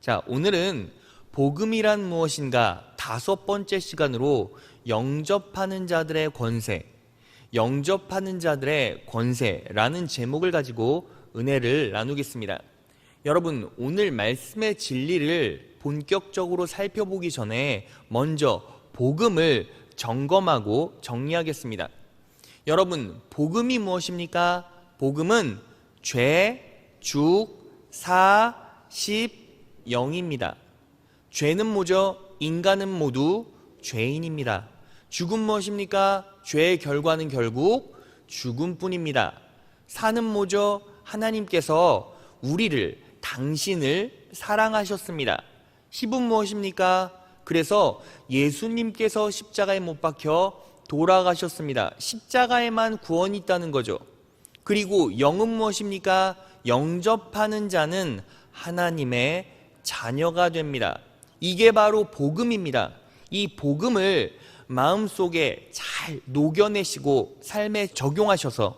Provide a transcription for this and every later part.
자, 오늘은 복음이란 무엇인가 5번째 시간으로 영접하는 자들의 권세라는 제목을 가지고 은혜를 나누겠습니다. 여러분, 오늘 말씀의 진리를 본격적으로 살펴보기 전에 먼저 복음을 점검하고 정리하겠습니다. 여러분, 복음이 무엇입니까? 복음은 죄, 죽, 사, 십, 영입니다. 죄는 뭐죠? 인간은 모두 죄인입니다. 죽은 무엇입니까? 죄의 결과는 결국 죽음뿐입니다. 사는 뭐죠? 하나님께서 당신을 사랑하셨습니다. 십은 무엇입니까? 그래서 예수님께서 십자가에 못 박혀 돌아가셨습니다. 십자가에만 구원이 있다는 거죠. 그리고 영은 무엇입니까? 영접하는 자는 하나님의 자녀가 됩니다. 이게 바로 복음입니다. 이 복음을 마음속에 잘 녹여내시고 삶에 적용하셔서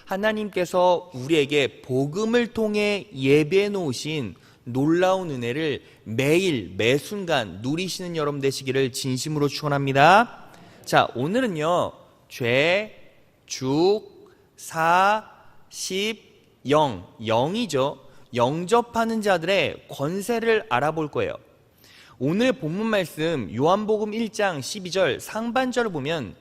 하나님께서 우리에게 복음을 통해 예배해 놓으신 놀라운 은혜를 매일 매순간 누리시는 여러분 되시기를 진심으로 축원합니다. 자, 오늘은요, 죄, 죽, 사, 십, 영이죠. 영접하는 자들의 권세를 알아볼 거예요. 오늘 본문 말씀 요한복음 1장 12절 상반절을 보면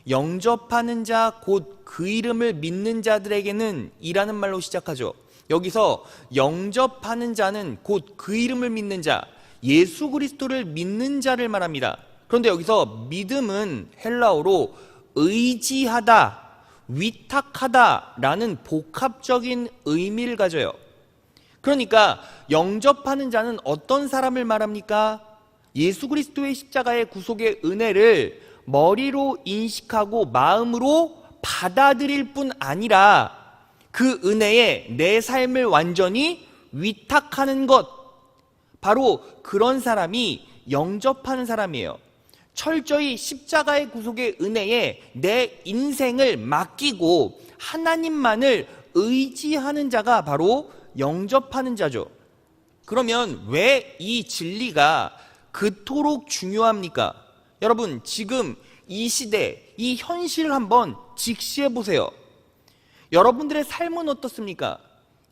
영접하는 자 곧 그 이름을 믿는 자들에게는 이라는 말로 시작하죠. 여기서 영접하는 자는 곧 그 이름을 믿는 자, 예수 그리스도를 믿는 자를 말합니다. 그런데 여기서 믿음은 헬라어로 의지하다, 위탁하다라는 복합적인 의미를 가져요. 그러니까 영접하는 자는 어떤 사람을 말합니까? 예수 그리스도의 십자가의 구속의 은혜를 머리로 인식하고 마음으로 받아들일 뿐 아니라 그 은혜에 내 삶을 완전히 위탁하는 것, 바로 그런 사람이 영접하는 사람이에요. 철저히 십자가의 구속의 은혜에 내 인생을 맡기고 하나님만을 의지하는 자가 바로 영접하는 자죠. 그러면 왜 이 진리가 그토록 중요합니까? 여러분, 지금 이 시대, 이 현실을 한번 직시해 보세요. 여러분들의 삶은 어떻습니까?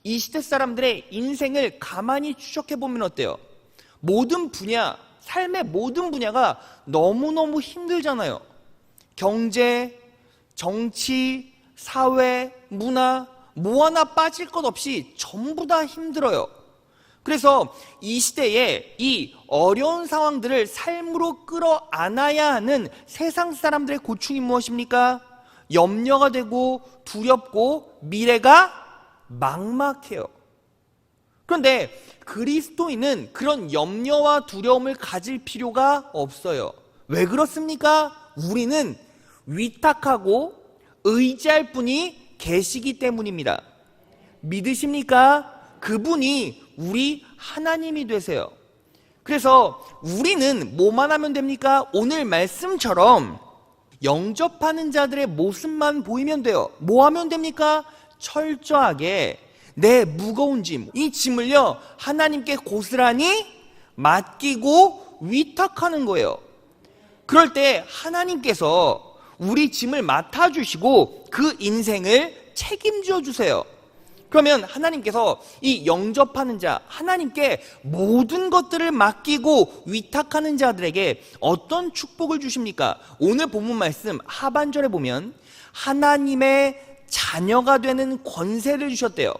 이 시대 사람들의 인생을 가만히 추적해 보면 어때요? 삶의 모든 분야가 너무너무 힘들잖아요. 경제, 정치, 사회, 문화, 뭐 하나 빠질 것 없이 전부 다 힘들어요. 그래서 이 시대에 이 어려운 상황들을 삶으로 끌어안아야 하는 세상 사람들의 고충이 무엇입니까? 염려가 되고 두렵고 미래가 막막해요. 그런데 그리스도인은 그런 염려와 두려움을 가질 필요가 없어요. 왜 그렇습니까? 우리는 위탁하고 의지할 분이 계시기 때문입니다. 믿으십니까? 그분이 우리 하나님이 되세요. 그래서 우리는 뭐만 하면 됩니까? 오늘 말씀처럼 영접하는 자들의 모습만 보이면 돼요. 뭐 하면 됩니까? 철저하게 내 무거운 짐, 이 짐을요, 하나님께 고스란히 맡기고 위탁하는 거예요. 그럴 때 하나님께서 우리 짐을 맡아주시고 그 인생을 책임져 주세요. 그러면 하나님께서 이 영접하는 자, 하나님께 모든 것들을 맡기고 위탁하는 자들에게 어떤 축복을 주십니까? 오늘 본문 말씀 하반절에 보면 하나님의 자녀가 되는 권세를 주셨대요.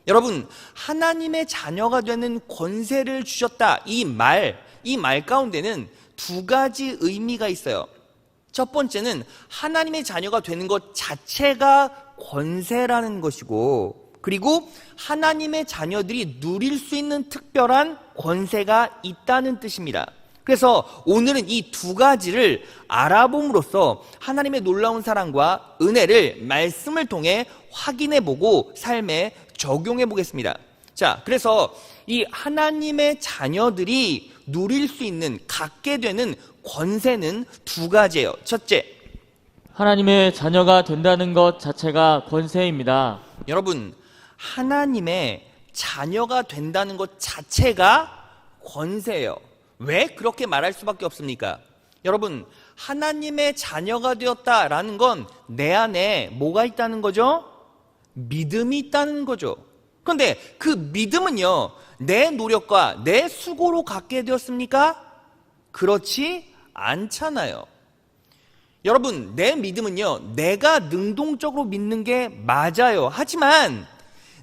여러분, 하나님의 자녀가 되는 권세를 주셨다, 이 말 가운데는 두 가지 의미가 있어요. 첫 번째는 하나님의 자녀가 되는 것 자체가 권세라는 것이고, 그리고 하나님의 자녀들이 누릴 수 있는 특별한 권세가 있다는 뜻입니다. 그래서 오늘은 이 두 가지를 알아봄으로써 하나님의 놀라운 사랑과 은혜를 말씀을 통해 확인해보고 삶에 적용해 보겠습니다. 자, 그래서 이 하나님의 자녀들이 누릴 수 있는, 갖게 되는 권세는 두 가지예요. 첫째, 하나님의 자녀가 된다는 것 자체가 권세입니다. 여러분, 하나님의 자녀가 된다는 것 자체가 권세예요. 왜 그렇게 말할 수밖에 없습니까? 여러분, 하나님의 자녀가 되었다라는 건 내 안에 뭐가 있다는 거죠? 믿음이 있다는 거죠. 그런데 그 믿음은요, 내 노력과 내 수고로 갖게 되었습니까? 그렇지 않잖아요. 여러분, 내 믿음은요, 내가 능동적으로 믿는 게 맞아요. 하지만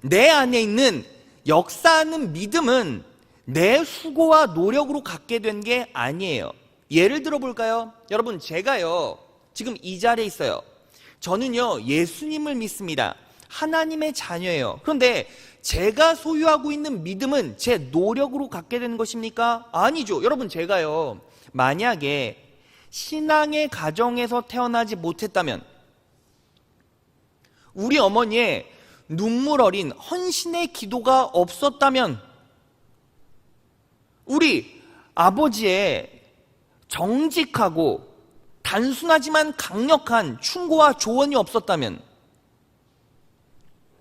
내 안에 있는 역사하는 믿음은 내 수고와 노력으로 갖게 된 게 아니에요. 예를 들어 볼까요? 여러분, 제가요, 지금 이 자리에 있어요. 저는요, 예수님을 믿습니다. 하나님의 자녀예요. 그런데 제가 소유하고 있는 믿음은 제 노력으로 갖게 되는 것입니까? 아니죠. 여러분, 제가요, 만약에 신앙의 가정에서 태어나지 못했다면, 우리 어머니의 눈물 어린 헌신의 기도가 없었다면, 우리 아버지의 정직하고 단순하지만 강력한 충고와 조언이 없었다면,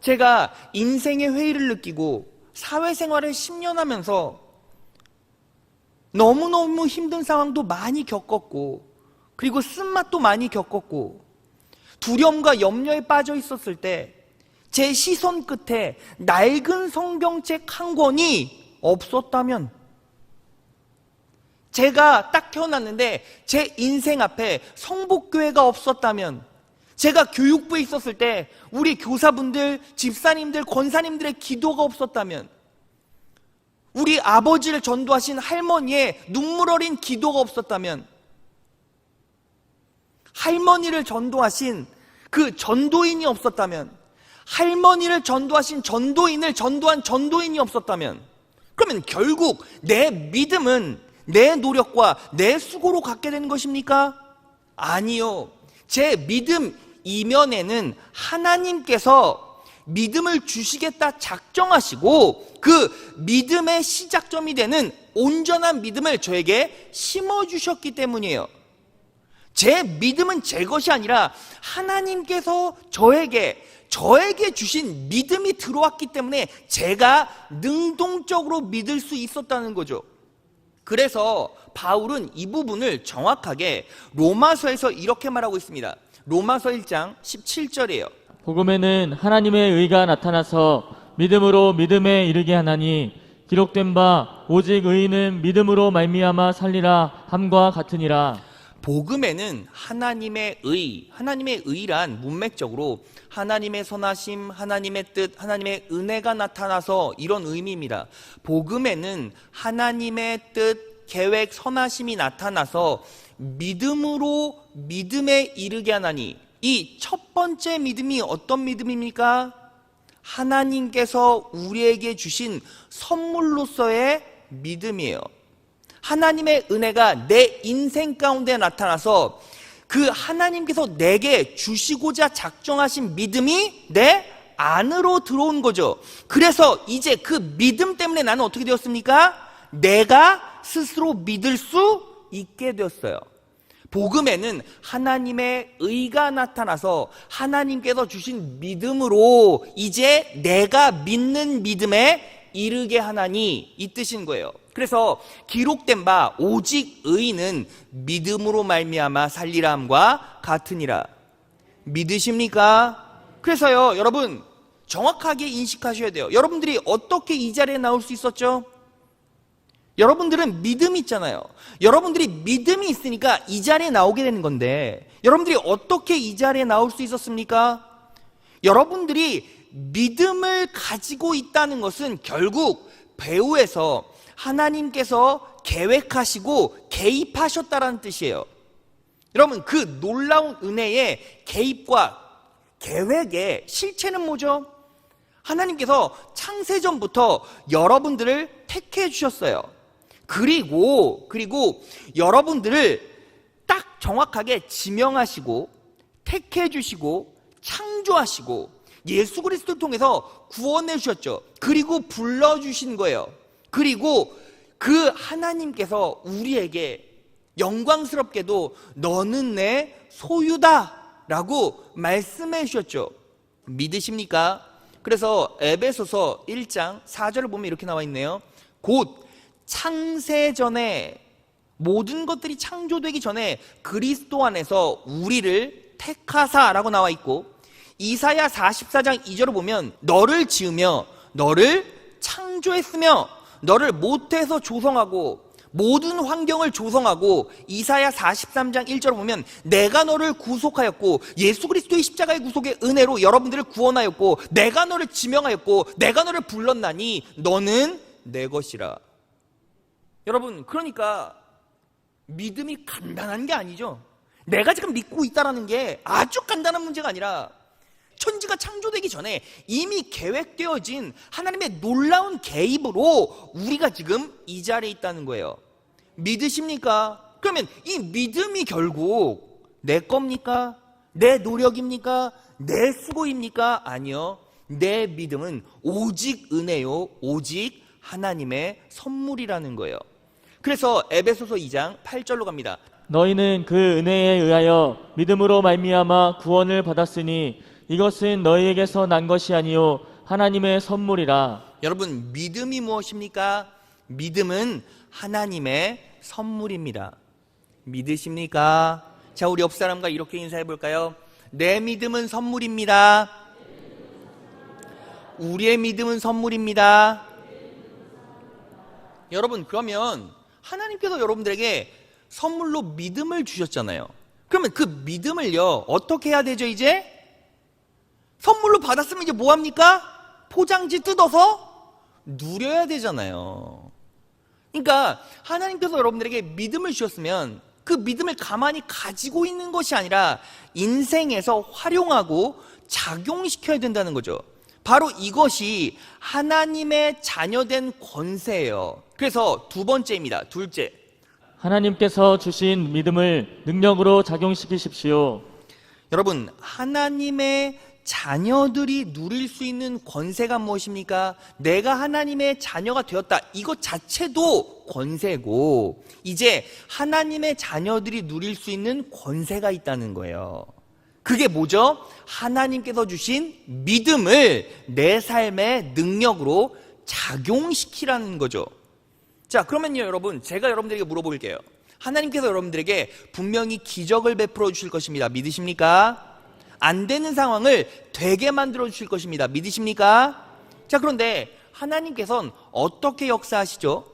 제가 인생의 회의를 느끼고 사회생활을 10년 하면서 너무너무 힘든 상황도 많이 겪었고, 그리고 쓴맛도 많이 겪었고, 두려움과 염려에 빠져 있었을 때 제 시선 끝에 낡은 성경책 한 권이 없었다면, 제가 딱 태어났는데 제 인생 앞에 성복교회가 없었다면, 제가 교육부에 있었을 때 우리 교사분들, 집사님들, 권사님들의 기도가 없었다면, 우리 아버지를 전도하신 할머니의 눈물 어린 기도가 없었다면, 할머니를 전도하신 그 전도인이 없었다면, 할머니를 전도하신 전도인을 전도한 전도인이 없었다면, 그러면 결국 내 믿음은 내 노력과 내 수고로 갖게 되는 것입니까? 아니요. 제 믿음 이면에는 하나님께서 믿음을 주시겠다 작정하시고 그 믿음의 시작점이 되는 온전한 믿음을 저에게 심어주셨기 때문이에요. 제 믿음은 제 것이 아니라 하나님께서 저에게 주신 믿음이 들어왔기 때문에 제가 능동적으로 믿을 수 있었다는 거죠. 그래서 바울은 이 부분을 정확하게 로마서에서 이렇게 말하고 있습니다. 로마서 1장 17절이에요. 복음에는 하나님의 의가 나타나서 믿음으로 믿음에 이르게 하나니 기록된 바 오직 의인은 믿음으로 말미암아 살리라 함과 같으니라. 복음에는 하나님의 의란 문맥적으로 하나님의 선하심, 하나님의 뜻, 하나님의 은혜가 나타나서 이런 의미입니다. 복음에는 하나님의 뜻, 계획, 선하심이 나타나서 믿음으로 믿음에 이르게 하나니, 이 첫 번째 믿음이 어떤 믿음입니까? 하나님께서 우리에게 주신 선물로서의 믿음이에요. 하나님의 은혜가 내 인생 가운데 나타나서 그 하나님께서 내게 주시고자 작정하신 믿음이 내 안으로 들어온 거죠. 그래서 이제 그 믿음 때문에 나는 어떻게 되었습니까? 내가 스스로 믿을 수 있게 되었어요. 복음에는 하나님의 의가 나타나서 하나님께서 주신 믿음으로 이제 내가 믿는 믿음에 이르게 하나니, 이 뜻인 거예요. 그래서 기록된 바 오직 의인은 믿음으로 말미암아 살리라 함과 같으니라. 믿으십니까? 그래서요, 여러분 정확하게 인식하셔야 돼요. 여러분들이 어떻게 이 자리에 나올 수 있었죠? 여러분들은 믿음이 있잖아요. 여러분들이 믿음이 있으니까 이 자리에 나오게 되는 건데, 여러분들이 어떻게 이 자리에 나올 수 있었습니까? 여러분들이 믿음을 가지고 있다는 것은 결국 배후에서 하나님께서 계획하시고 개입하셨다라는 뜻이에요. 여러분, 그 놀라운 은혜의 개입과 계획의 실체는 뭐죠? 하나님께서 창세전부터 여러분들을 택해 주셨어요. 그리고 여러분들을 딱 정확하게 지명하시고 택해 주시고 창조하시고 예수 그리스도를 통해서 구원해 주셨죠. 그리고 불러주신 거예요. 그리고 그 하나님께서 우리에게 영광스럽게도 너는 내 소유다 라고 말씀해 주셨죠. 믿으십니까? 그래서 에베소서 1장 4절을 보면 이렇게 나와 있네요. 곧 창세 전에, 모든 것들이 창조되기 전에 그리스도 안에서 우리를 택하사라고 나와 있고, 이사야 44장 2절을 보면 너를 지으며 너를 창조했으며 너를 모태에서 조성하고 모든 환경을 조성하고, 이사야 43장 1절을 보면 내가 너를 구속하였고 예수 그리스도의 십자가의 구속의 은혜로 여러분들을 구원하였고 내가 너를 지명하였고 내가 너를 불렀나니 너는 내 것이라. 여러분, 그러니까 믿음이 간단한 게 아니죠. 내가 지금 믿고 있다는 게 아주 간단한 문제가 아니라 천지가 창조되기 전에 이미 계획되어진 하나님의 놀라운 개입으로 우리가 지금 이 자리에 있다는 거예요. 믿으십니까? 그러면 이 믿음이 결국 내 겁니까? 내 노력입니까? 내 수고입니까? 아니요. 내 믿음은 오직 은혜요, 오직 하나님의 선물이라는 거예요. 그래서 에베소서 2장 8절로 갑니다. 너희는 그 은혜에 의하여 믿음으로 말미암아 구원을 받았으니 이것은 너희에게서 난 것이 아니요 하나님의 선물이라. 여러분, 믿음이 무엇입니까? 믿음은 하나님의 선물입니다. 믿으십니까? 자, 우리 옆 사람과 이렇게 인사해 볼까요? 내 믿음은 선물입니다. 우리의 믿음은 선물입니다. 여러분, 그러면 하나님께서 여러분들에게 선물로 믿음을 주셨잖아요. 그러면 그 믿음을요, 어떻게 해야 되죠? 이제 선물로 받았으면 이제 뭐합니까? 포장지 뜯어서 누려야 되잖아요. 그러니까 하나님께서 여러분들에게 믿음을 주셨으면 그 믿음을 가만히 가지고 있는 것이 아니라 인생에서 활용하고 작용시켜야 된다는 거죠. 바로 이것이 하나님의 자녀된 권세예요. 그래서 두 번째입니다. 둘째, 하나님께서 주신 믿음을 능력으로 작용시키십시오. 여러분, 하나님의 자녀들이 누릴 수 있는 권세가 무엇입니까? 내가 하나님의 자녀가 되었다, 이것 자체도 권세고, 이제 하나님의 자녀들이 누릴 수 있는 권세가 있다는 거예요. 그게 뭐죠? 하나님께서 주신 믿음을 내 삶의 능력으로 작용시키라는 거죠. 자, 그러면요, 여러분, 제가 여러분들에게 물어볼게요. 하나님께서 여러분들에게 분명히 기적을 베풀어 주실 것입니다. 믿으십니까? 안 되는 상황을 되게 만들어 주실 것입니다. 믿으십니까? 자, 그런데 하나님께서는 어떻게 역사하시죠?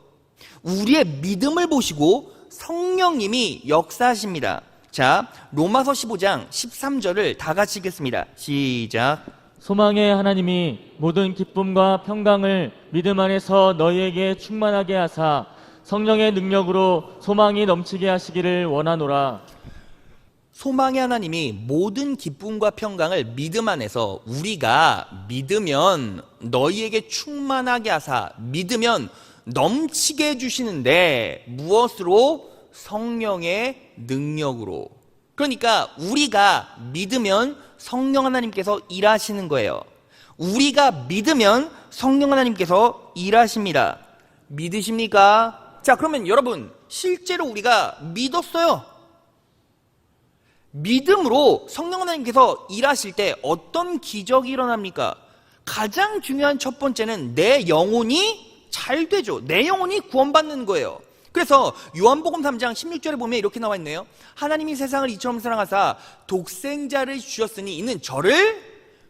우리의 믿음을 보시고 성령님이 역사하십니다. 자, 로마서 15장 13절을 다 같이 읽겠습니다. 시작. 소망의 하나님이 모든 기쁨과 평강을 믿음 안에서 너희에게 충만하게 하사 성령의 능력으로 소망이 넘치게 하시기를 원하노라. 소망의 하나님이 모든 기쁨과 평강을 믿음 안에서 우리가 믿으면 너희에게 충만하게 하사, 믿으면 넘치게 해주시는데 무엇으로? 성령의 능력으로. 그러니까 우리가 믿으면 성령 하나님께서 일하시는 거예요. 우리가 믿으면 성령 하나님께서 일하십니다. 믿으십니까? 자, 그러면 여러분, 실제로 우리가 믿었어요. 믿음으로 성령 하나님께서 일하실 때 어떤 기적이 일어납니까? 가장 중요한 첫 번째는 내 영혼이 잘 되죠. 내 영혼이 구원받는 거예요. 그래서 요한복음 3장 16절에 보면 이렇게 나와 있네요. 하나님이 세상을 이처럼 사랑하사 독생자를 주셨으니 이는 저를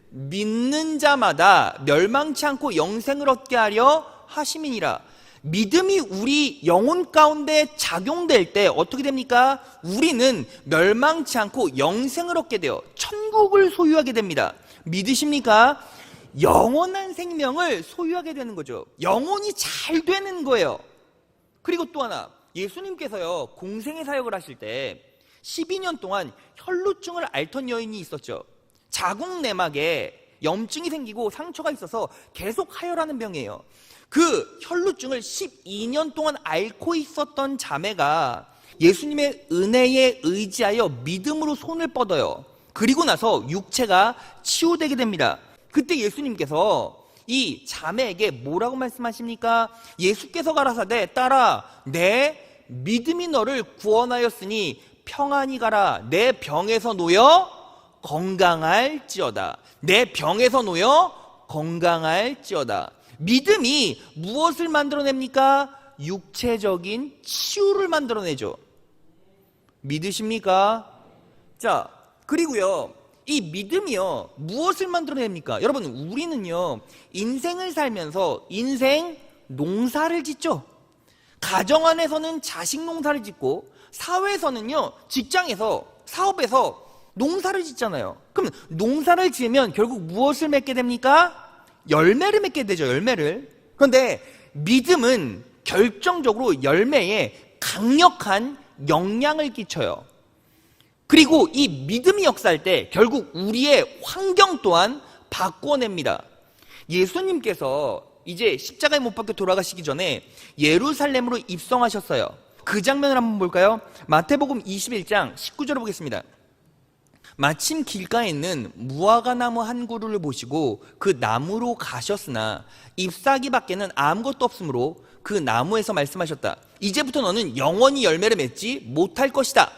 믿는 자마다 멸망치 않고 영생을 얻게 하려 하심이니라. 믿음이 우리 영혼 가운데 작용될 때 어떻게 됩니까? 우리는 멸망치 않고 영생을 얻게 돼요. 천국을 소유하게 됩니다. 믿으십니까? 영원한 생명을 소유하게 되는 거죠. 영혼이 잘 되는 거예요. 그리고 또 하나, 예수님께서요, 공생의 사역을 하실 때 12년 동안 혈루증을 앓던 여인이 있었죠. 자궁 내막에 염증이 생기고 상처가 있어서 계속 하혈하는 병이에요. 그 혈루증을 12년 동안 앓고 있었던 자매가 예수님의 은혜에 의지하여 믿음으로 손을 뻗어요. 그리고 나서 육체가 치유되게 됩니다. 그때 예수님께서 이 자매에게 뭐라고 말씀하십니까? 예수께서 가라사대 딸아, 내 믿음이 너를 구원하였으니 평안히 가라. 내 병에서 놓여 건강할지어다. 내 병에서 놓여 건강할지어다. 믿음이 무엇을 만들어냅니까? 육체적인 치유를 만들어내죠. 믿으십니까? 자, 그리고요, 이 믿음이요, 무엇을 만들어냅니까? 여러분, 우리는요, 인생을 살면서 인생 농사를 짓죠. 가정 안에서는 자식 농사를 짓고, 사회에서는요, 직장에서, 사업에서 농사를 짓잖아요. 그럼 농사를 지으면 결국 무엇을 맺게 됩니까? 열매를 맺게 되죠, 열매를. 그런데 믿음은 결정적으로 열매에 강력한 영향을 끼쳐요. 그리고 이 믿음이 역사할 때 결국 우리의 환경 또한 바꿔냅니다. 예수님께서 이제 십자가에 못 박혀 돌아가시기 전에 예루살렘으로 입성하셨어요. 그 장면을 한번 볼까요? 마태복음 21장 19절을 보겠습니다. 마침 길가에 있는 무화과 나무 한 그루를 보시고 그 나무로 가셨으나 잎사귀 밖에는 아무것도 없으므로 그 나무에서 말씀하셨다. 이제부터 너는 영원히 열매를 맺지 못할 것이다.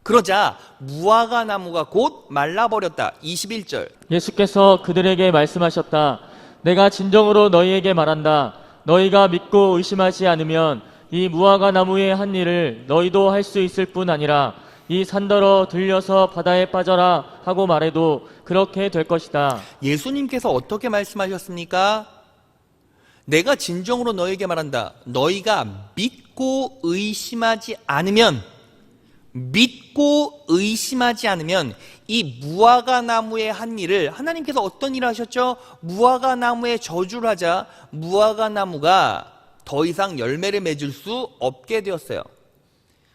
그러자 무화과 나무가 곧 말라버렸다. 21절. 예수께서 그들에게 말씀하셨다. 내가 진정으로 너희에게 말한다. 너희가 믿고 의심하지 않으면 이 무화과 나무의 한 일을 너희도 할 수 있을 뿐 아니라 이 산더러 들려서 바다에 빠져라 하고 말해도 그렇게 될 것이다. 예수님께서 어떻게 말씀하셨습니까? 내가 진정으로 너희에게 말한다. 너희가 믿고 의심하지 않으면 이 무화과 나무의 한 일을 하나님께서 어떤 일을 하셨죠? 무화과 나무에 저주를 하자 무화과 나무가 더 이상 열매를 맺을 수 없게 되었어요.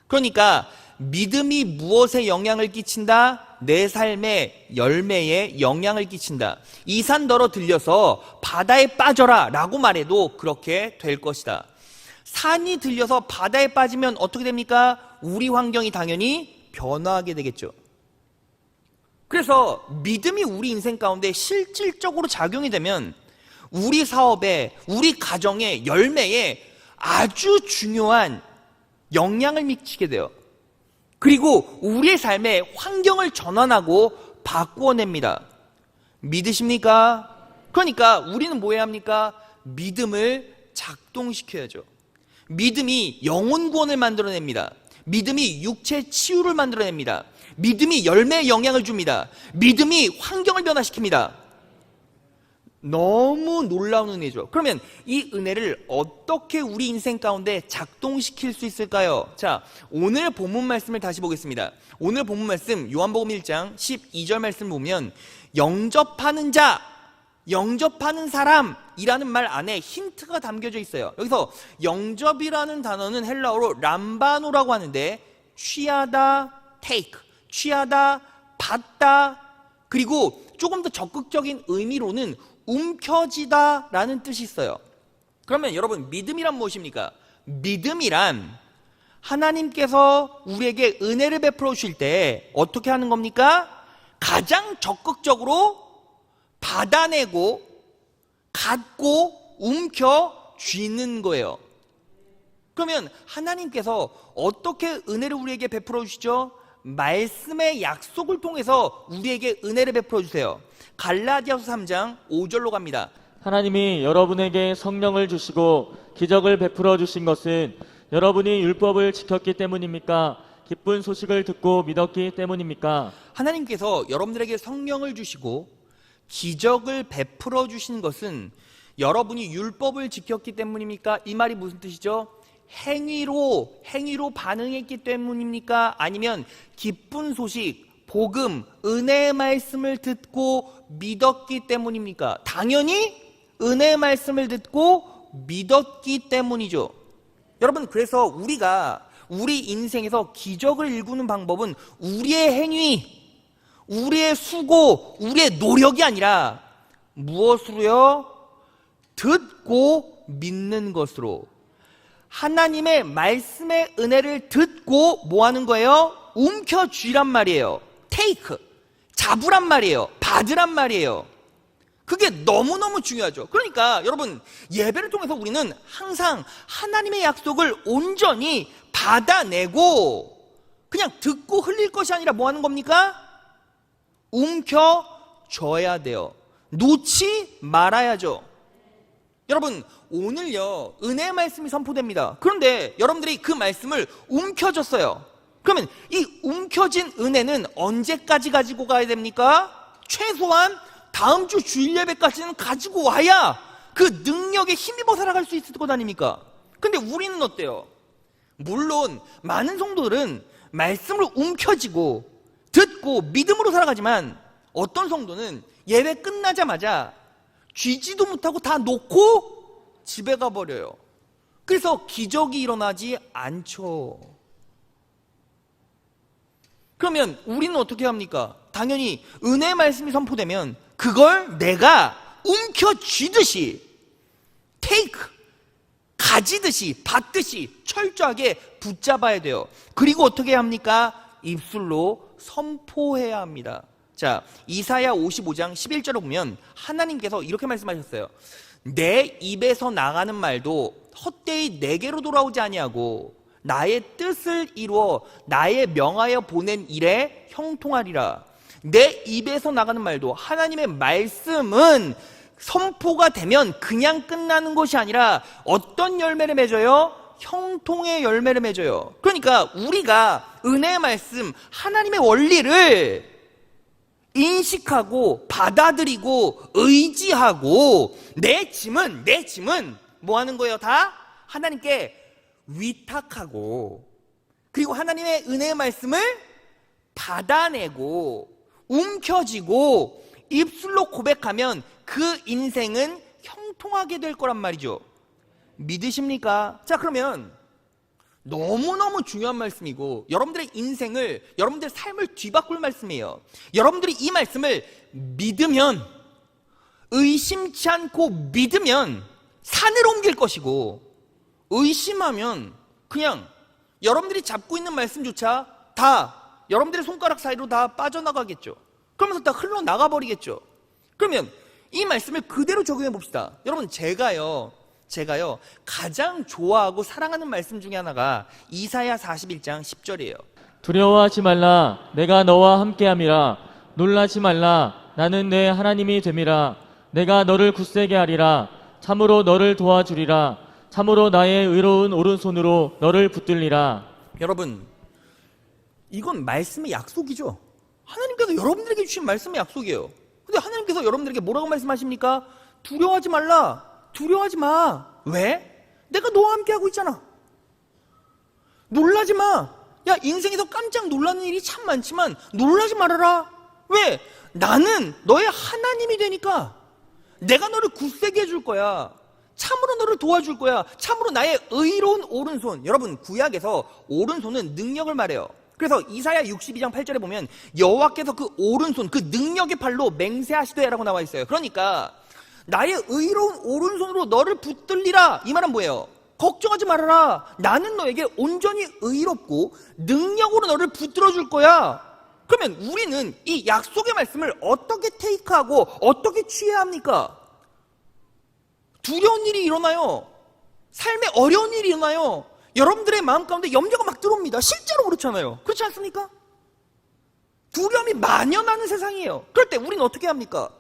그러니까 믿음이 무엇에 영향을 끼친다? 내 삶의 열매에 영향을 끼친다. 이 산더러 들려서 바다에 빠져라 라고 말해도 그렇게 될 것이다. 산이 들려서 바다에 빠지면 어떻게 됩니까? 우리 환경이 당연히 변화하게 되겠죠. 그래서 믿음이 우리 인생 가운데 실질적으로 작용이 되면 우리 사업에, 우리 가정의 열매에 아주 중요한 영향을 미치게 돼요. 그리고 우리의 삶의 환경을 전환하고 바꾸어냅니다. 믿으십니까? 그러니까 우리는 뭐 해야 합니까? 믿음을 작동시켜야죠. 믿음이 영혼 구원을 만들어냅니다. 믿음이 육체 치유를 만들어냅니다. 믿음이 열매에 영향을 줍니다. 믿음이 환경을 변화시킵니다. 너무 놀라운 은혜죠. 그러면 이 은혜를 어떻게 우리 인생 가운데 작동시킬 수 있을까요? 자, 오늘 본문 말씀을 다시 보겠습니다. 오늘 본문 말씀 요한복음 1장 12절 말씀 보면 영접하는 자, 영접하는 사람이라는 말 안에 힌트가 담겨져 있어요. 여기서 영접이라는 단어는 헬라어로 람바노라고 하는데 취하다, take, 취하다, 받다, 그리고 조금 더 적극적인 의미로는 움켜쥐다 라는 뜻이 있어요. 그러면 여러분, 믿음이란 무엇입니까? 믿음이란 하나님께서 우리에게 은혜를 베풀어 주실 때 어떻게 하는 겁니까? 가장 적극적으로 받아내고 갖고 움켜쥐는 거예요. 그러면 하나님께서 어떻게 은혜를 우리에게 베풀어 주시죠? 말씀의 약속을 통해서 우리에게 은혜를 베풀어 주세요. 갈라디아서 3장 5절로 갑니다. 하나님이 여러분에게 성령을 주시고 기적을 베풀어 주신 것은 여러분이 율법을 지켰기 때문입니까? 기쁜 소식을 듣고 믿었기 때문입니까? 하나님께서 여러분들에게 성령을 주시고 기적을 베풀어 주신 것은 여러분이 율법을 지켰기 때문입니까? 이 말이 무슨 뜻이죠? 행위로 반응했기 때문입니까? 아니면 기쁜 소식, 복음, 은혜의 말씀을 듣고 믿었기 때문입니까? 당연히 은혜의 말씀을 듣고 믿었기 때문이죠. 여러분, 그래서 우리가 우리 인생에서 기적을 일구는 방법은 우리의 행위, 우리의 수고, 우리의 노력이 아니라 무엇으로요? 듣고 믿는 것으로. 하나님의 말씀의 은혜를 듣고 뭐 하는 거예요? 움켜쥐란 말이에요. take, 잡으란 말이에요. 받으란 말이에요. 그게 너무너무 중요하죠. 그러니까 여러분, 예배를 통해서 우리는 항상 하나님의 약속을 온전히 받아내고 그냥 듣고 흘릴 것이 아니라 뭐 하는 겁니까? 움켜줘야 돼요. 놓지 말아야죠. 여러분, 오늘요 은혜의 말씀이 선포됩니다. 그런데 여러분들이 그 말씀을 움켜줬어요. 그러면 이 움켜진 은혜는 언제까지 가지고 가야 됩니까? 최소한 다음 주 주일 예배까지는 가지고 와야 그 능력에 힘입어 살아갈 수 있을 것 아닙니까? 근데 우리는 어때요? 물론 많은 성도들은 말씀을 움켜쥐고 듣고 믿음으로 살아가지만 어떤 성도는 예배 끝나자마자 쥐지도 못하고 다 놓고 집에 가버려요. 그래서 기적이 일어나지 않죠. 그러면 우리는 어떻게 합니까? 당연히 은혜의 말씀이 선포되면 그걸 내가 움켜쥐듯이 테이크, 가지듯이 받듯이 철저하게 붙잡아야 돼요. 그리고 어떻게 합니까? 입술로 선포해야 합니다. 자, 이사야 55장 11절을 보면 하나님께서 이렇게 말씀하셨어요. 내 입에서 나가는 말도 헛되이 내게로 돌아오지 아니하고 나의 뜻을 이루어 나의 명하여 보낸 일에 형통하리라. 내 입에서 나가는 말도, 하나님의 말씀은 선포가 되면 그냥 끝나는 것이 아니라 어떤 열매를 맺어요? 형통의 열매를 맺어요. 그러니까 우리가 은혜의 말씀, 하나님의 원리를 인식하고 받아들이고 의지하고 내 짐은 뭐 하는 거예요? 다 하나님께 위탁하고, 그리고 하나님의 은혜의 말씀을 받아내고 움켜쥐고 입술로 고백하면 그 인생은 형통하게 될 거란 말이죠. 믿으십니까? 자, 그러면 너무너무 중요한 말씀이고 여러분들의 인생을, 여러분들의 삶을 뒤바꿀 말씀이에요. 여러분들이 이 말씀을 믿으면, 의심치 않고 믿으면 산을 옮길 것이고, 의심하면 그냥 여러분들이 잡고 있는 말씀조차 다 여러분들의 손가락 사이로 다 빠져나가겠죠. 그러면서 다 흘러나가 버리겠죠. 그러면 이 말씀을 그대로 적용해 봅시다. 여러분, 제가요 가장 좋아하고 사랑하는 말씀 중에 하나가 이사야 41장 10절이에요. 두려워하지 말라. 내가 너와 함께함이라. 놀라지 말라. 나는 내 하나님이 됨이라. 내가 너를 굳세게 하리라. 참으로 너를 도와주리라. 참으로 나의 의로운 오른손으로 너를 붙들리라. 여러분, 이건 말씀의 약속이죠. 하나님께서 여러분들에게 주신 말씀의 약속이에요. 근데 하나님께서 여러분들에게 뭐라고 말씀하십니까? 두려워하지 말라. 두려워하지 마. 왜? 내가 너와 함께하고 있잖아. 놀라지 마. 야, 인생에서 깜짝 놀라는 일이 참 많지만 놀라지 말아라. 왜? 나는 너의 하나님이 되니까 내가 너를 굳세게 해줄 거야. 참으로 너를 도와줄 거야. 참으로 나의 의로운 오른손. 여러분, 구약에서 오른손은 능력을 말해요. 그래서 이사야 62장 8절에 보면 여호와께서 그 오른손, 그 능력의 팔로 맹세하시되라고 나와 있어요. 그러니까 나의 의로운 오른손으로 너를 붙들리라. 이 말은 뭐예요? 걱정하지 말아라. 나는 너에게 온전히 의롭고 능력으로 너를 붙들어 줄 거야. 그러면 우리는 이 약속의 말씀을 어떻게 테이크하고 어떻게 취해야 합니까? 두려운 일이 일어나요. 삶에 어려운 일이 일어나요. 여러분들의 마음 가운데 염려가 막 들어옵니다. 실제로 그렇잖아요. 그렇지 않습니까? 두려움이 만연하는 세상이에요. 그럴 때 우리는 어떻게 합니까?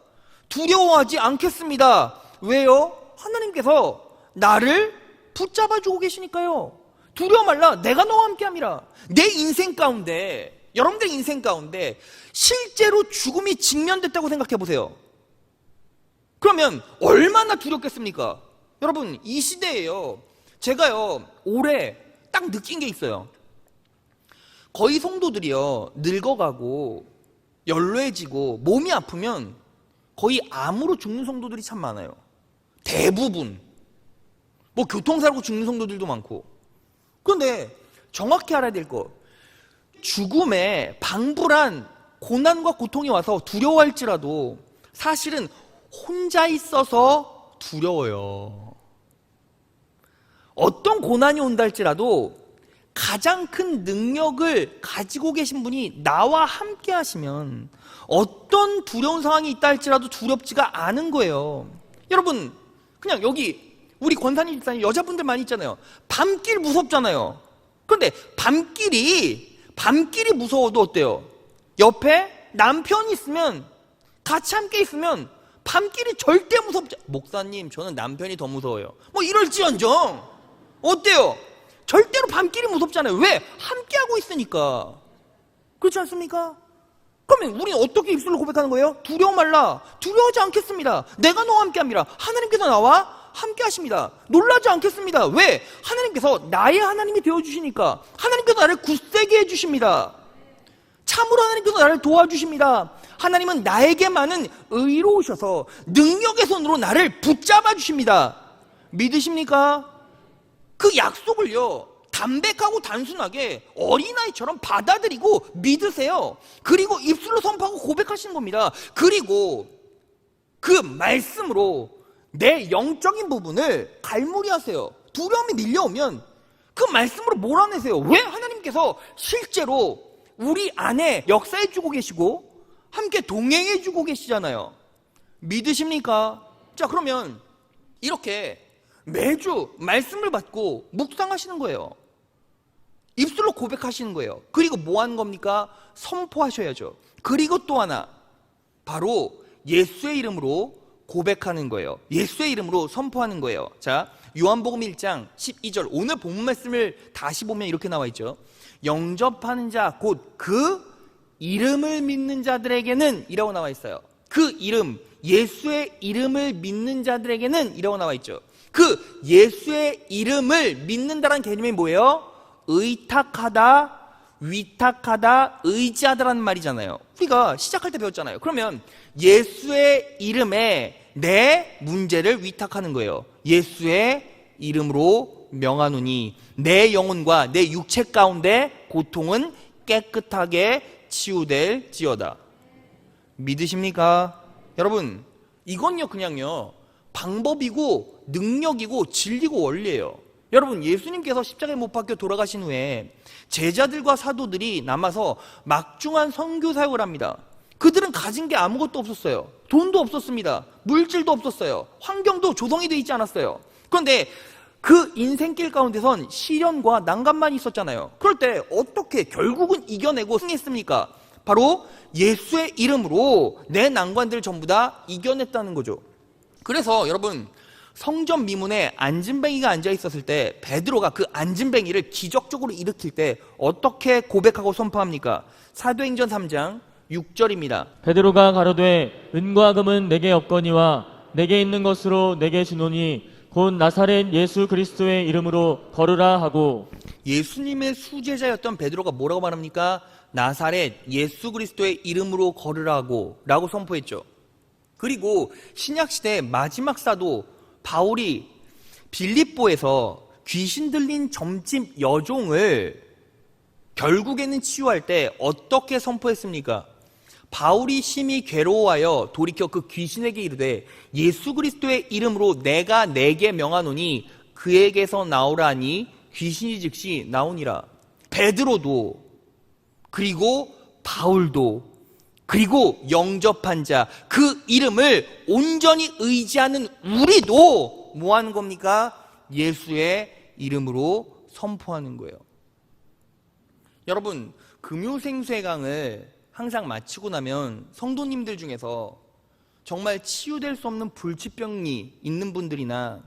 두려워하지 않겠습니다. 왜요? 하나님께서 나를 붙잡아주고 계시니까요. 두려워 말라. 내가 너와 함께함이라. 내 인생 가운데, 여러분들의 인생 가운데 실제로 죽음이 직면됐다고 생각해 보세요. 그러면 얼마나 두렵겠습니까? 여러분, 이 시대에요, 제가요 올해 딱 느낀 게 있어요. 거의 성도들이요 늙어가고 연로해지고 몸이 아프면 거의 암으로 죽는 성도들이 참 많아요. 대부분. 뭐 교통사고 죽는 성도들도 많고. 그런데 정확히 알아야 될 거, 죽음에 방불한 고난과 고통이 와서 두려워할지라도 사실은 혼자 있어서 두려워요. 어떤 고난이 온다 할지라도 가장 큰 능력을 가지고 계신 분이 나와 함께 하시면 어떤 두려운 상황이 있다 할지라도 두렵지가 않은 거예요. 여러분, 그냥 여기 우리 권사님 집사님 여자분들 많이 있잖아요. 밤길 무섭잖아요. 그런데 밤길이 무서워도 어때요? 옆에 남편이 있으면, 같이 함께 있으면 밤길이 절대 무섭지. 목사님, 저는 남편이 더 무서워요. 뭐 이럴지언정. 어때요? 절대로 밤길이 무섭잖아요. 왜? 함께하고 있으니까. 그렇지 않습니까? 그러면 우리는 어떻게 입술로 고백하는 거예요? 두려워 말라. 두려워하지 않겠습니다. 내가 너와 함께합니다. 하나님께서 나와 함께 하십니다. 놀라지 않겠습니다. 왜? 하나님께서 나의 하나님이 되어주시니까. 하나님께서 나를 굳세게 해주십니다. 참으로 하나님께서 나를 도와주십니다. 하나님은 나에게만은 의로우셔서 능력의 손으로 나를 붙잡아 주십니다. 믿으십니까? 그 약속을요, 담백하고 단순하게 어린아이처럼 받아들이고 믿으세요. 그리고 입술로 선포하고 고백하시는 겁니다. 그리고 그 말씀으로 내 영적인 부분을 갈무리하세요. 두려움이 밀려오면 그 말씀으로 몰아내세요. 왜? 하나님께서 실제로 우리 안에 역사해주고 계시고 함께 동행해주고 계시잖아요. 믿으십니까? 자, 그러면 이렇게 매주 말씀을 받고 묵상하시는 거예요. 입술로 고백하시는 거예요. 그리고 뭐 하는 겁니까? 선포하셔야죠. 그리고 또 하나, 바로 예수의 이름으로 고백하는 거예요. 예수의 이름으로 선포하는 거예요. 자, 요한복음 1장 12절, 오늘 본문 말씀을 다시 보면 이렇게 나와 있죠. 영접하는 자, 곧 그 이름을 믿는 자들에게는 이라고 나와 있어요. 그 이름, 예수의 이름을 믿는 자들에게는 이라고 나와 있죠. 그 예수의 이름을 믿는다라는 개념이 뭐예요? 의탁하다, 위탁하다, 의지하다라는 말이잖아요. 우리가 시작할 때 배웠잖아요. 그러면 예수의 이름에 내 문제를 위탁하는 거예요. 예수의 이름으로 명하노니 내 영혼과 내 육체 가운데 고통은 깨끗하게 치유될지어다. 믿으십니까? 여러분, 이건요 그냥요 방법이고 능력이고 진리고 원리예요. 여러분, 예수님께서 십자가에 못 박혀 돌아가신 후에 제자들과 사도들이 남아서 막중한 선교 사역을 합니다. 그들은 가진 게 아무것도 없었어요. 돈도 없었습니다. 물질도 없었어요. 환경도 조성이 되어 있지 않았어요. 그런데 그 인생길 가운데선 시련과 난관만 있었잖아요. 그럴 때 어떻게 결국은 이겨내고 승리했습니까? 바로 예수의 이름으로 내 난관들을 전부 다 이겨냈다는 거죠. 그래서 여러분, 성전 미문에 안진뱅이가 앉아 있었을 때 베드로가 그 안진뱅이를 기적적으로 일으킬 때 어떻게 고백하고 선포합니까? 사도행전 3장 6절입니다. 베드로가 가로되 은과 금은 내게 없거니와 내게 있는 것으로 내게 주노니 곧 나사렛 예수 그리스도의 이름으로 걸으라 하고. 예수님의 수제자였던 베드로가 뭐라고 말합니까? 나사렛 예수 그리스도의 이름으로 걸으라고 라고 선포했죠. 그리고 신약시대 마지막 사도 바울이 빌립보에서 귀신 들린 점집 여종을 결국에는 치유할 때 어떻게 선포했습니까? 바울이 심히 괴로워하여 돌이켜 그 귀신에게 이르되 예수 그리스도의 이름으로 내가 내게 명하노니 그에게서 나오라 하니 귀신이 즉시 나오니라. 베드로도, 그리고 바울도, 그리고 영접한 자, 그 이름을 온전히 의지하는 우리도 뭐 하는 겁니까? 예수의 이름으로 선포하는 거예요. 여러분, 금요생수회강을 항상 마치고 나면 성도님들 중에서 정말 치유될 수 없는 불치병이 있는 분들이나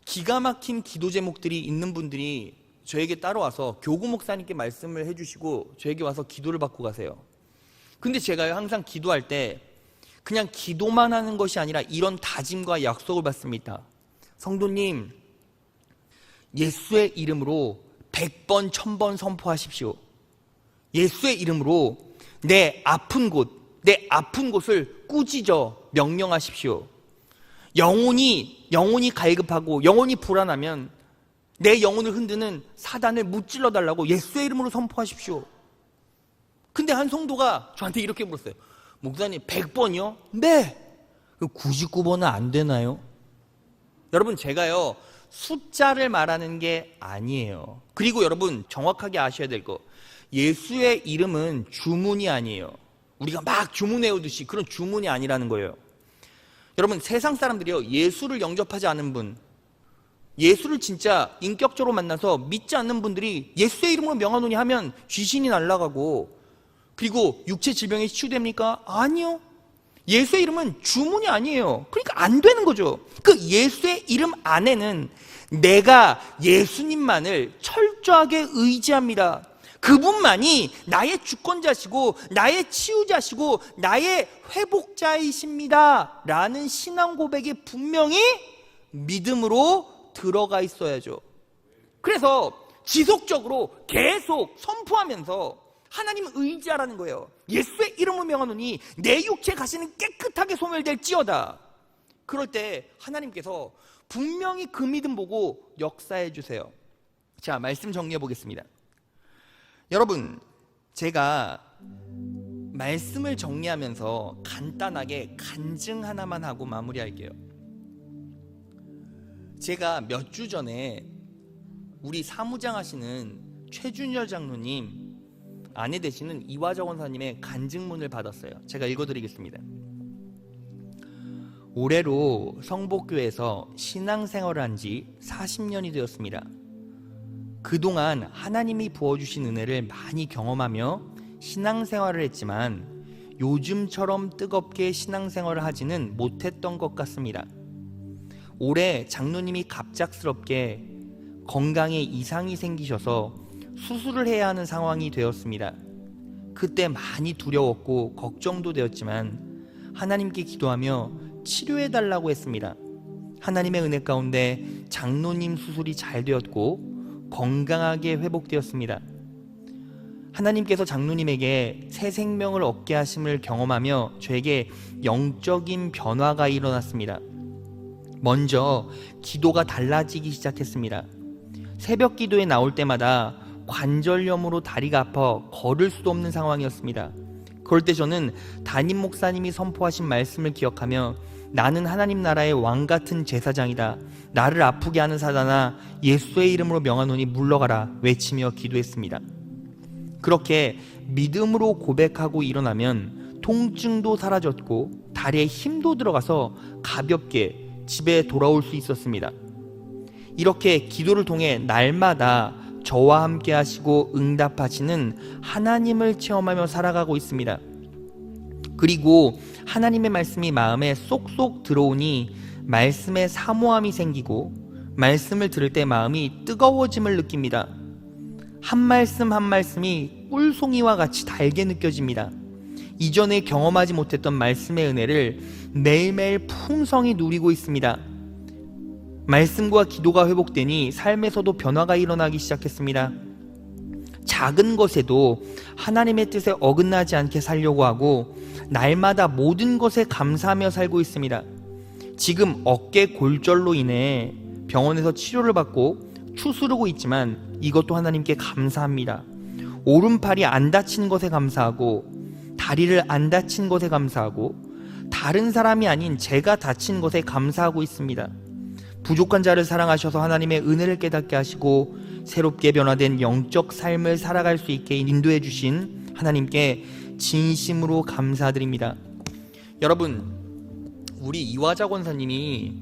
기가 막힌 기도 제목들이 있는 분들이 저에게 따라와서 교구 목사님께 말씀을 해주시고 저에게 와서 기도를 받고 가세요. 근데 제가 항상 기도할 때 그냥 기도만 하는 것이 아니라 이런 다짐과 약속을 받습니다. 성도님, 예수의 이름으로 100번, 1000번 선포하십시오. 예수의 이름으로 내 아픈 곳을 꾸짖어 명령하십시오. 영혼이 갈급하고 영혼이 불안하면 내 영혼을 흔드는 사단을 무찔러 달라고 예수의 이름으로 선포하십시오. 근데 한 성도가 저한테 이렇게 물었어요. 목사님, 100번이요? 네. 99번은 안 되나요? 여러분, 제가요 숫자를 말하는 게 아니에요. 그리고 여러분, 정확하게 아셔야 될 거, 예수의 이름은 주문이 아니에요. 우리가 막 주문해오듯이 그런 주문이 아니라는 거예요. 여러분, 세상 사람들이요 예수를 영접하지 않은 분, 예수를 진짜 인격적으로 만나서 믿지 않는 분들이 예수의 이름으로 명하노니 하면 귀신이 날아가고 그리고 육체 질병이 치유됩니까? 아니요. 예수의 이름은 주문이 아니에요. 그러니까 안 되는 거죠. 그 예수의 이름 안에는 내가 예수님만을 철저하게 의지합니다. 그분만이 나의 주권자시고 나의 치유자시고 나의 회복자이십니다 라는 신앙 고백이 분명히 믿음으로 들어가 있어야죠. 그래서 지속적으로 계속 선포하면서 하나님을 의지하라는 거예요. 예수의 이름을 명하노니 내 육체 가시는 깨끗하게 소멸될지어다. 그럴 때 하나님께서 분명히 그 믿음 보고 역사해 주세요. 자, 말씀 정리해 보겠습니다. 여러분, 제가 말씀을 정리하면서 간단하게 간증 하나만 하고 마무리할게요. 제가 몇 주 전에 우리 사무장 하시는 최준열 장로님 아내 되시는 이화정 원사님의 간증문을 받았어요. 제가 읽어드리겠습니다. 올해로 성복교에서 신앙생활을 한 지 40년이 되었습니다. 그동안 하나님이 부어주신 은혜를 많이 경험하며 신앙생활을 했지만 요즘처럼 뜨겁게 신앙생활을 하지는 못했던 것 같습니다. 올해 장로님이 갑작스럽게 건강에 이상이 생기셔서 수술을 해야 하는 상황이 되었습니다. 그때 많이 두려웠고 걱정도 되었지만 하나님께 기도하며 치료해달라고 했습니다. 하나님의 은혜 가운데 장로님 수술이 잘 되었고 건강하게 회복되었습니다. 하나님께서 장로님에게 새 생명을 얻게 하심을 경험하며 저에게 영적인 변화가 일어났습니다. 먼저 기도가 달라지기 시작했습니다. 새벽 기도에 나올 때마다 관절염으로 다리가 아파 걸을 수도 없는 상황이었습니다. 그럴 때 저는 담임 목사님이 선포하신 말씀을 기억하며 나는 하나님 나라의 왕 같은 제사장이다. 나를 아프게 하는 사단아 예수의 이름으로 명하노니 물러가라 외치며 기도했습니다. 그렇게 믿음으로 고백하고 일어나면 통증도 사라졌고 다리에 힘도 들어가서 가볍게 집에 돌아올 수 있었습니다. 이렇게 기도를 통해 날마다 저와 함께 하시고 응답하시는 하나님을 체험하며 살아가고 있습니다. 그리고 하나님의 말씀이 마음에 쏙쏙 들어오니 말씀에 사모함이 생기고 말씀을 들을 때 마음이 뜨거워짐을 느낍니다. 한 말씀 한 말씀이 꿀송이와 같이 달게 느껴집니다. 이전에 경험하지 못했던 말씀의 은혜를 매일매일 풍성히 누리고 있습니다. 말씀과 기도가 회복되니 삶에서도 변화가 일어나기 시작했습니다. 작은 것에도 하나님의 뜻에 어긋나지 않게 살려고 하고 날마다 모든 것에 감사하며 살고 있습니다. 지금 어깨 골절로 인해 병원에서 치료를 받고 추스르고 있지만 이것도 하나님께 감사합니다. 오른팔이 안 다친 것에 감사하고 다리를 안 다친 것에 감사하고 다른 사람이 아닌 제가 다친 것에 감사하고 있습니다. 부족한 자를 사랑하셔서 하나님의 은혜를 깨닫게 하시고 새롭게 변화된 영적 삶을 살아갈 수 있게 인도해 주신 하나님께 진심으로 감사드립니다. 여러분, 우리 이화자 권사님이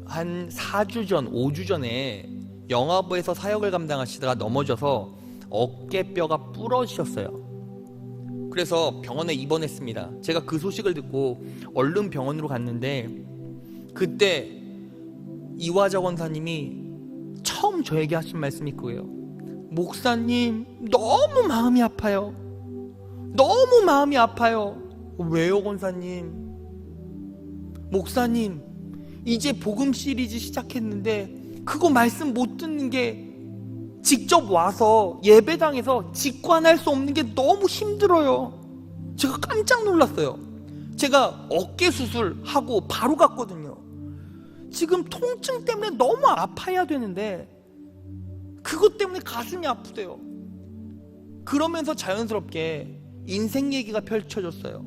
한 4주 전, 5주 전에 영화부에서 사역을 감당하시다가 넘어져서 어깨뼈가 부러지셨어요. 그래서 병원에 입원했습니다. 제가 그 소식을 듣고 얼른 병원으로 갔는데 그때 이화자 권사님이 처음 저에게 하신 말씀이 그거예요. 목사님, 너무 마음이 아파요. 너무 마음이 아파요. 왜요, 권사님? 목사님, 이제 복음 시리즈 시작했는데 그거 말씀 못 듣는 게 직접 와서 예배당에서 직관할 수 없는 게 너무 힘들어요. 제가 깜짝 놀랐어요. 제가 어깨 수술하고 바로 갔거든요. 지금 통증 때문에 너무 아파야 되는데 그것 때문에 가슴이 아프대요. 그러면서 자연스럽게 인생 얘기가 펼쳐졌어요.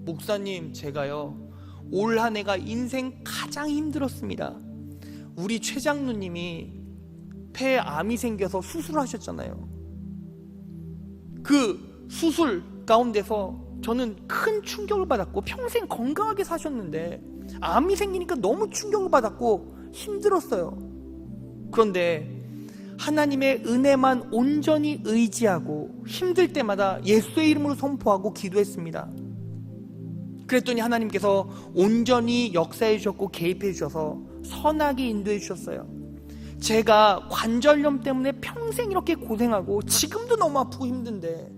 목사님, 제가요 올 한 해가 인생 가장 힘들었습니다. 우리 최 장로님이 폐에 암이 생겨서 수술하셨잖아요. 그 수술 가운데서 저는 큰 충격을 받았고 평생 건강하게 사셨는데 암이 생기니까 너무 충격을 받았고 힘들었어요. 그런데 하나님의 은혜만 온전히 의지하고 힘들 때마다 예수의 이름으로 선포하고 기도했습니다. 그랬더니 하나님께서 온전히 역사해 주셨고 개입해 주셔서 선하게 인도해 주셨어요. 제가 관절염 때문에 평생 이렇게 고생하고 지금도 너무 아프고 힘든데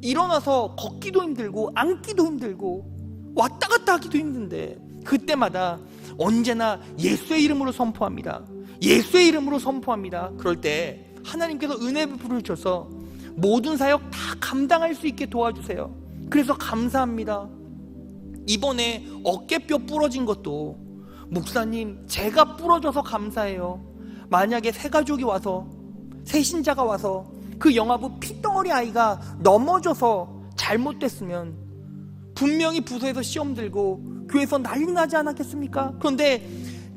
일어나서 걷기도 힘들고 앉기도 힘들고 왔다 갔다 하기도 힘든데 그때마다 언제나 예수의 이름으로 선포합니다. 예수의 이름으로 선포합니다. 그럴 때 하나님께서 은혜 베풀어 주셔서 모든 사역 다 감당할 수 있게 도와주세요. 그래서 감사합니다. 이번에 어깨뼈 부러진 것도 목사님 제가 부러져서 감사해요. 만약에 새 가족이 와서 새 신자가 와서 그 영아부 피덩어리 아이가 넘어져서 잘못됐으면 분명히 부서에서 시험 들고 교회에서 난리 나지 않았겠습니까? 그런데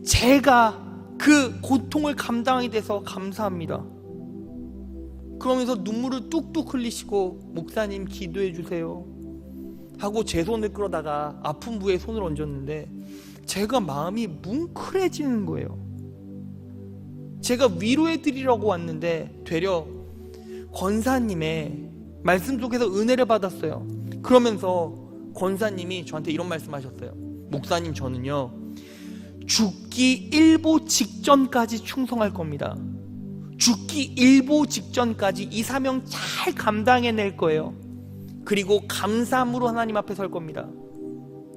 제가 그 고통을 감당하게 돼서 감사합니다. 그러면서 눈물을 뚝뚝 흘리시고 목사님 기도해 주세요 하고 제 손을 끌어다가 아픈 부에 손을 얹었는데 제가 마음이 뭉클해지는 거예요. 제가 위로해 드리려고 왔는데 되려 권사님의 말씀 속에서 은혜를 받았어요. 그러면서 권사님이 저한테 이런 말씀하셨어요. 목사님, 저는요 죽기 일보 직전까지 충성할 겁니다. 죽기 일보 직전까지 이 사명 잘 감당해낼 거예요. 그리고 감사함으로 하나님 앞에 설 겁니다.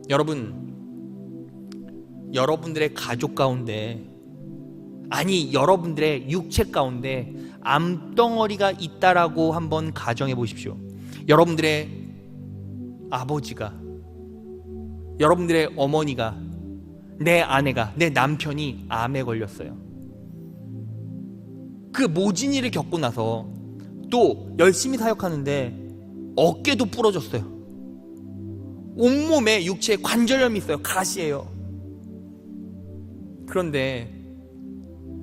여러분, 여러분들의 가족 가운데, 아니 여러분들의 육체 가운데 암덩어리가 있다라고 한번 가정해 보십시오. 여러분들의 아버지가, 여러분들의 어머니가, 내 아내가, 내 남편이 암에 걸렸어요. 그 모진 일을 겪고 나서 또 열심히 사역하는데 어깨도 부러졌어요. 온몸에 육체에 관절염이 있어요. 가시예요. 그런데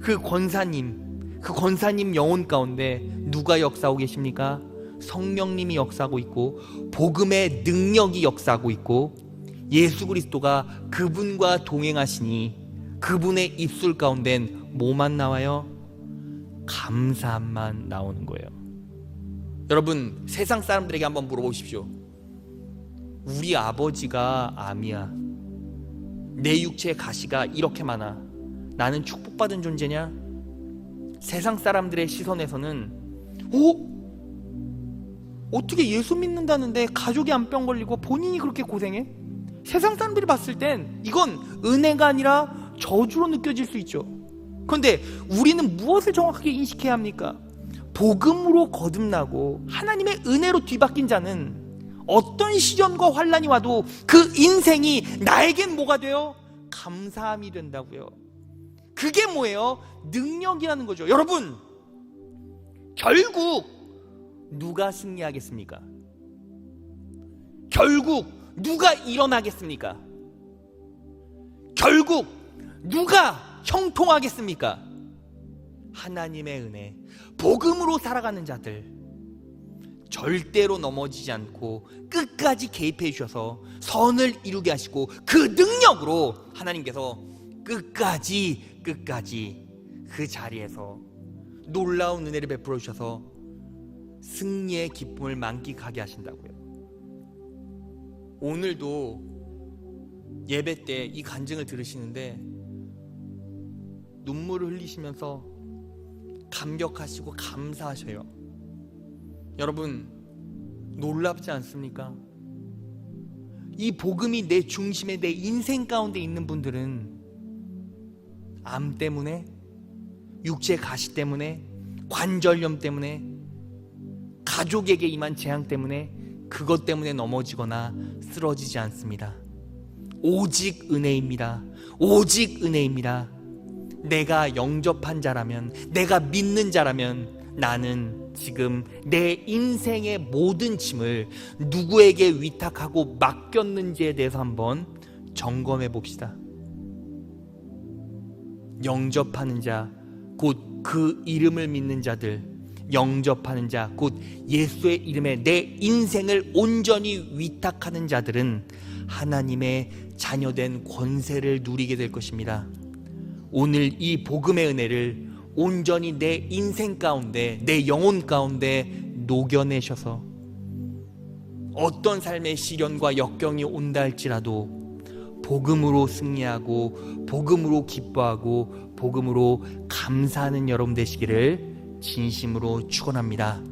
그 권사님 영혼 가운데 누가 역사하고 계십니까? 성령님이 역사하고 있고 복음의 능력이 역사하고 있고 예수 그리스도가 그분과 동행하시니 그분의 입술 가운데는 뭐만 나와요? 감사함만 나오는 거예요. 여러분, 세상 사람들에게 한번 물어보십시오. 우리 아버지가 암이야. 내 육체에 가시가 이렇게 많아. 나는 축복받은 존재냐? 세상 사람들의 시선에서는 어떻게 예수 믿는다는데 가족이 암병 걸리고 본인이 그렇게 고생해? 세상 사람들이 봤을 땐 이건 은혜가 아니라 저주로 느껴질 수 있죠. 그런데 우리는 무엇을 정확하게 인식해야 합니까? 복음으로 거듭나고 하나님의 은혜로 뒤바뀐 자는 어떤 시련과 환난이 와도 그 인생이 나에겐 뭐가 돼요? 감사함이 된다고요. 그게 뭐예요? 능력이라는 거죠. 여러분, 결국 누가 승리하겠습니까? 결국 누가 일어나겠습니까? 결국 누가 형통하겠습니까? 하나님의 은혜, 복음으로 살아가는 자들, 절대로 넘어지지 않고 끝까지 개입해 주셔서 선을 이루게 하시고 그 능력으로 하나님께서 끝까지 그 자리에서 놀라운 은혜를 베풀어 주셔서 승리의 기쁨을 만끽하게 하신다고요. 오늘도 예배 때 이 간증을 들으시는데 눈물을 흘리시면서 감격하시고 감사하셔요. 여러분, 놀랍지 않습니까? 이 복음이 내 중심에, 내 인생 가운데 있는 분들은 암 때문에, 육체 가시 때문에, 관절염 때문에, 가족에게 임한 재앙 때문에, 그것 때문에 넘어지거나 쓰러지지 않습니다. 오직 은혜입니다. 오직 은혜입니다. 내가 영접한 자라면, 내가 믿는 자라면 나는 지금 내 인생의 모든 짐을 누구에게 위탁하고 맡겼는지에 대해서 한번 점검해 봅시다. 영접하는 자, 곧 그 이름을 믿는 자들, 영접하는 자, 곧 예수의 이름에 내 인생을 온전히 위탁하는 자들은 하나님의 자녀된 권세를 누리게 될 것입니다. 오늘 이 복음의 은혜를 온전히 내 인생 가운데, 내 영혼 가운데 녹여내셔서 어떤 삶의 시련과 역경이 온다 할지라도 복음으로 승리하고 복음으로 기뻐하고 복음으로 감사하는 여러분 되시기를 진심으로 축원합니다.